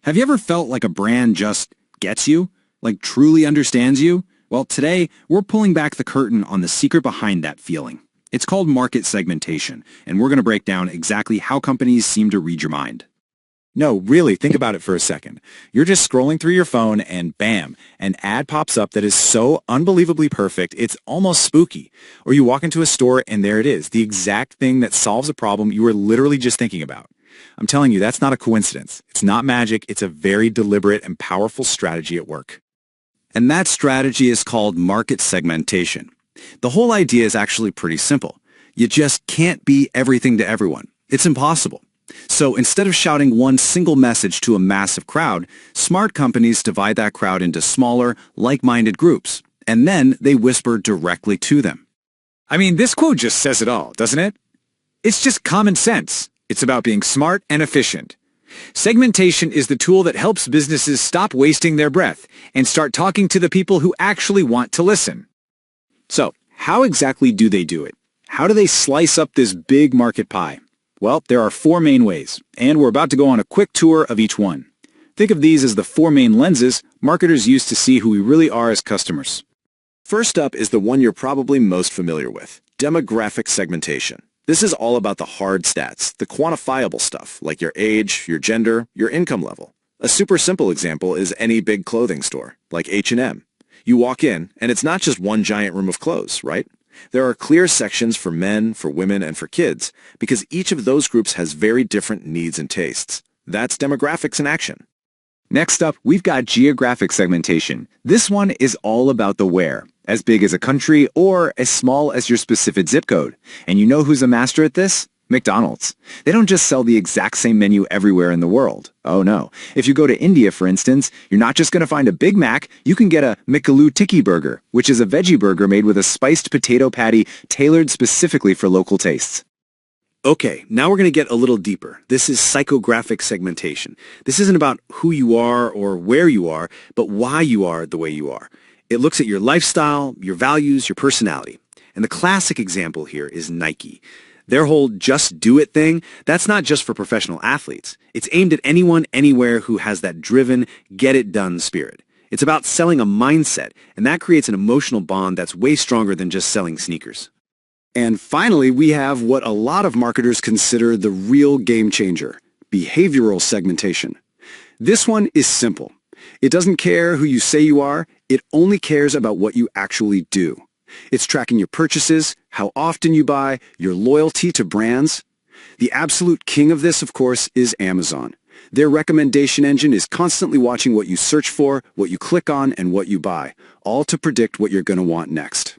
Have you ever felt like a brand just gets you? Like truly understands you? Well, today, we're pulling back the curtain on the secret behind that feeling. It's called market segmentation, and we're going to break down exactly how companies seem to read your mind. No, really, think about it for a second. You're just scrolling through your phone and bam, an ad pops up that is so unbelievably perfect, it's almost spooky. Or you walk into a store and there it is, the exact thing that solves a problem you were literally just thinking about. I'm telling you, that's not a coincidence. It's not magic. It's a very deliberate and powerful strategy at work. And that strategy is called market segmentation. The whole idea is actually pretty simple. You just can't be everything to everyone. It's impossible. So instead of shouting one single message to a massive crowd, smart companies divide that crowd into smaller, like-minded groups, and then they whisper directly to them. I mean, this quote just says it all, doesn't it? It's just common sense. It's about being smart and efficient. Segmentation is the tool that helps businesses stop wasting their breath and start talking to the people who actually want to listen. So, how exactly do they do it? How do they slice up this big market pie? Well, there are 4 main ways, and we're about to go on a quick tour of each one. Think of these as the 4 main lenses marketers use to see who we really are as customers. First up is the one you're probably most familiar with, demographic segmentation. This is all about the hard stats, the quantifiable stuff, like your age, your gender, your income level. A super simple example is any big clothing store, like H&M. You walk in, and it's not just one giant room of clothes, right? There are clear sections for men, for women, and for kids, because each of those groups has very different needs and tastes. That's demographics in action. Next up, we've got geographic segmentation. This one is all about the where, as big as a country or as small as your specific zip code. And you know who's a master at this? McDonald's. They don't just sell the exact same menu everywhere in the world. Oh no. If you go to India, for instance, you're not just going to find a Big Mac, you can get a Mikaloo Tikki burger, which is a veggie burger made with a spiced potato patty tailored specifically for local tastes. Okay, now we're going to get a little deeper. This is psychographic segmentation. This isn't about who you are or where you are, but why you are the way you are. It looks at your lifestyle, your values, your personality. And the classic example here is Nike. Their whole just do it thing, that's not just for professional athletes. It's aimed at anyone, anywhere who has that driven, get it done spirit. It's about selling a mindset, and that creates an emotional bond that's way stronger than just selling sneakers. And finally, we have what a lot of marketers consider the real game changer, behavioral segmentation. This one is simple. It doesn't care who you say you are, it only cares about what you actually do. It's tracking your purchases, how often you buy, your loyalty to brands. The absolute king of this, of course, is Amazon. Their recommendation engine is constantly watching what you search for, what you click on, and what you buy, all to predict what you're going to want next.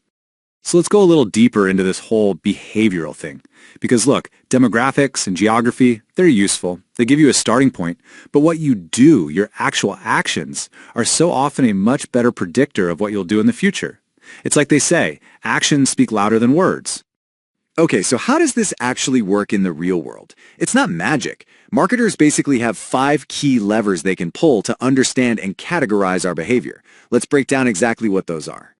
So let's go a little deeper into this whole behavioral thing. Because look, demographics and geography, they're useful. They give you a starting point. But what you do, your actual actions, are so often a much better predictor of what you'll do in the future. It's like they say, actions speak louder than words. Okay, so how does this actually work in the real world? It's not magic. Marketers basically have 5 key levers they can pull to understand and categorize our behavior. Let's break down exactly what those are.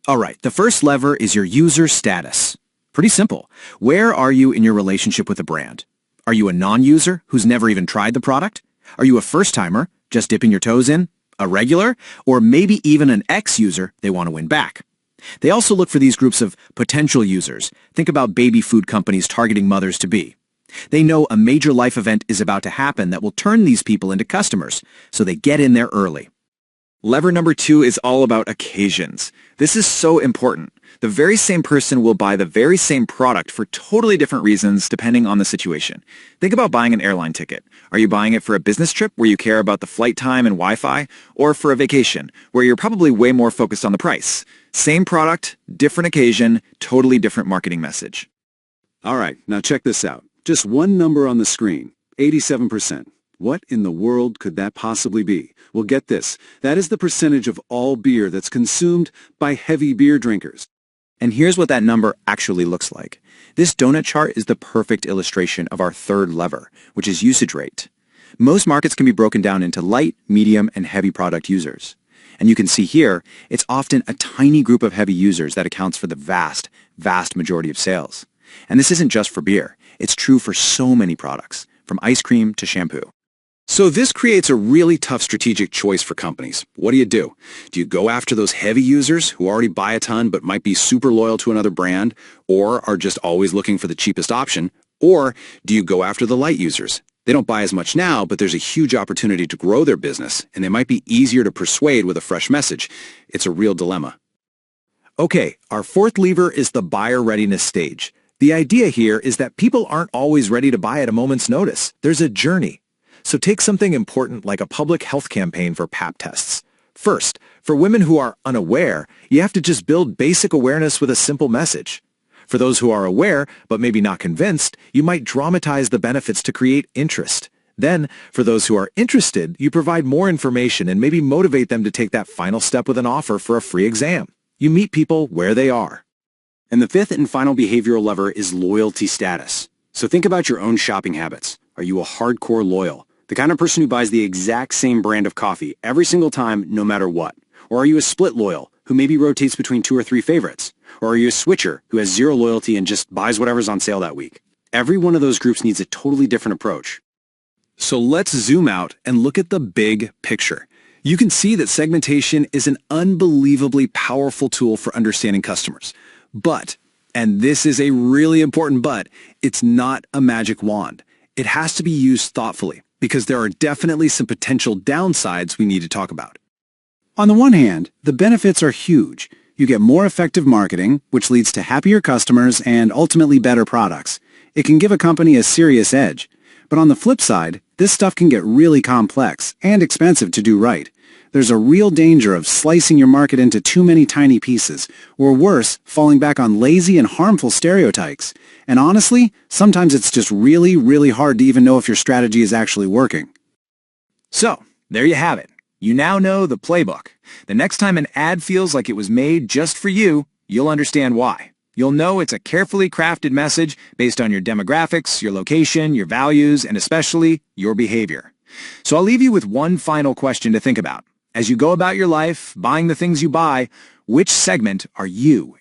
All right, the first lever is your user status. Pretty simple. Where are you in your relationship with a brand? Are you a non-user who's never even tried the product? Are you a first-timer, just dipping your toes in? A regular? Or maybe even an ex-user they want to win back? They also look for these groups of potential users. Think about baby food companies targeting mothers-to-be. They know a major life event is about to happen that will turn these people into customers, so they get in there early. Lever number 2 is all about occasions. This is so important. The very same person will buy the very same product for totally different reasons depending on the situation. Think about buying an airline ticket. Are you buying it for a business trip where you care about the flight time and Wi-Fi, or for a vacation where you're probably way more focused on the price? Same product, different occasion, totally different marketing message. All right, now check this out. Just one number on the screen, 87%. What in the world could that possibly be? Well, get this. That is the percentage of all beer that's consumed by heavy beer drinkers. And here's what that number actually looks like. This donut chart is the perfect illustration of our third lever, which is usage rate. Most markets can be broken down into light, medium, and heavy product users. And you can see here, it's often a tiny group of heavy users that accounts for the vast, vast majority of sales. And this isn't just for beer. It's true for so many products, from ice cream to shampoo. So this creates a really tough strategic choice for companies. What do? Do you go after those heavy users who already buy a ton but might be super loyal to another brand or are just always looking for the cheapest option? Or do you go after the light users? They don't buy as much now, but there's a huge opportunity to grow their business, and they might be easier to persuade with a fresh message. It's a real dilemma. Okay, our fourth lever is the buyer readiness stage. The idea here is that people aren't always ready to buy at a moment's notice. There's a journey. So take something important like a public health campaign for Pap tests. First, for women who are unaware, you have to just build basic awareness with a simple message. For those who are aware, but maybe not convinced, you might dramatize the benefits to create interest. Then, for those who are interested, you provide more information and maybe motivate them to take that final step with an offer for a free exam. You meet people where they are. And the fifth and final behavioral lever is loyalty status. So think about your own shopping habits. Are you a hardcore loyal? The kind of person who buys the exact same brand of coffee every single time, no matter what? Or are you a split loyal, who maybe rotates between 2 or 3 favorites? Or are you a switcher, who has zero loyalty and just buys whatever's on sale that week? Every one of those groups needs a totally different approach. So let's zoom out and look at the big picture. You can see that segmentation is an unbelievably powerful tool for understanding customers. But, and this is a really important but, it's not a magic wand. It has to be used thoughtfully, because there are definitely some potential downsides we need to talk about. On the one hand, the benefits are huge. You get more effective marketing, which leads to happier customers and ultimately better products. It can give a company a serious edge. But on the flip side, this stuff can get really complex and expensive to do right. There's a real danger of slicing your market into too many tiny pieces, or worse, falling back on lazy and harmful stereotypes. And honestly, sometimes it's just really, really hard to even know if your strategy is actually working. So, there you have it. You now know the playbook. The next time an ad feels like it was made just for you, you'll understand why. You'll know it's a carefully crafted message based on your demographics, your location, your values, and especially your behavior. So I'll leave you with one final question to think about. As you go about your life, buying the things you buy, which segment are you